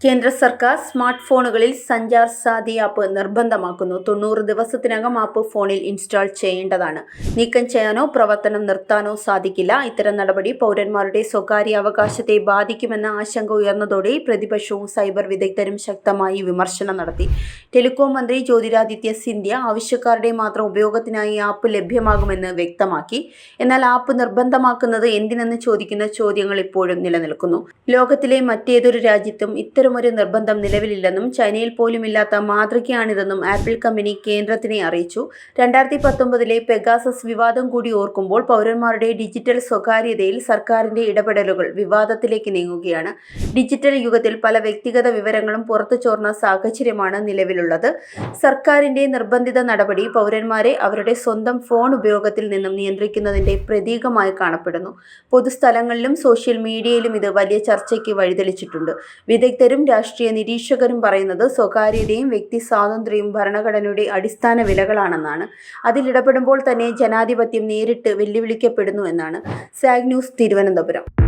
കേന്ദ്ര സർക്കാർ സ്മാർട്ട് ഫോണുകളിൽ സഞ്ചാർ സാഥി ആപ്പ് നിർബന്ധമാക്കുന്നു. 90 ദിവസത്തിനകം ആപ്പ് ഫോണിൽ ഇൻസ്റ്റാൾ ചെയ്യേണ്ടതാണ്. നീക്കം ചെയ്യാനോ പ്രവർത്തനം നിർത്താനോ സാധിക്കില്ല. ഇത്തരം നടപടി പൗരന്മാരുടെ സ്വകാര്യ അവകാശത്തെ ബാധിക്കുമെന്ന ആശങ്ക ഉയർന്നതോടെ പ്രതിപക്ഷവും സൈബർ വിദഗ്ധരും ശക്തമായി വിമർശനം നടത്തി. ടെലികോം മന്ത്രി ജ്യോതിരാദിത്യ സിന്ധ്യ ആവശ്യക്കാരുടെ മാത്രം ഉപയോഗത്തിനായി ആപ്പ് ലഭ്യമാകുമെന്ന് വ്യക്തമാക്കി. എന്നാൽ ആപ്പ് നിർബന്ധമാക്കുന്നത് എന്തിനെന്ന് ചോദിക്കുന്ന ചോദ്യങ്ങൾ ഇപ്പോഴും നിലനിൽക്കുന്നു. ലോകത്തിലെ മറ്റേതൊരു രാജ്യത്തും ഇത്തരമൊരു നിർബന്ധം നിലവിലില്ലെന്നും ചൈനയിൽ പോലുമില്ലാത്ത മാതൃകയാണിതെന്നും ആപ്പിൾ കമ്പനി കേന്ദ്രത്തിനെ അറിയിച്ചു. 2019 പെഗാസസ് വിവാദം കൂടി ഓർക്കുമ്പോൾ പൗരന്മാരുടെ ഡിജിറ്റൽ സ്വകാര്യതയിൽ സർക്കാരിന്റെ ഇടപെടലുകൾ വിവാദത്തിലേക്ക് നീങ്ങുകയാണ്. ഡിജിറ്റൽ യുഗത്തിൽ പല വ്യക്തിഗത വിവരങ്ങളും പുറത്തു ചോർന്ന സാഹചര്യമാണ് നിലവിലുള്ളത്. സർക്കാരിന്റെ നിർബന്ധിത നടപടി പൗരന്മാരെ അവരുടെ സ്വന്തം ഫോൺ ഉപയോഗത്തിൽ നിന്നും നിയന്ത്രിക്കുന്നതിന്റെ പ്രതീകമായി കാണപ്പെടുന്നു. പൊതുസ്ഥലങ്ങളിലും സോഷ്യൽ മീഡിയയിലും ഇത് വലിയ ചർച്ചയ്ക്ക് വഴിതെളിച്ചിട്ടുണ്ട്. വിദഗ്ധരും രാഷ്ട്രീയ നിരീക്ഷകരും പറയുന്നത് സ്വകാര്യതയും വ്യക്തി സ്വാതന്ത്ര്യവും ഭരണഘടനയുടെ അടിസ്ഥാന വിലകളാണെന്നാണ്. അതിലിടപെടുമ്പോൾ തന്നെ ജനാധിപത്യം നേരിട്ട് വെല്ലുവിളിക്കപ്പെടുന്നു എന്നാണ്. Zag news, Thiruvananthapuram.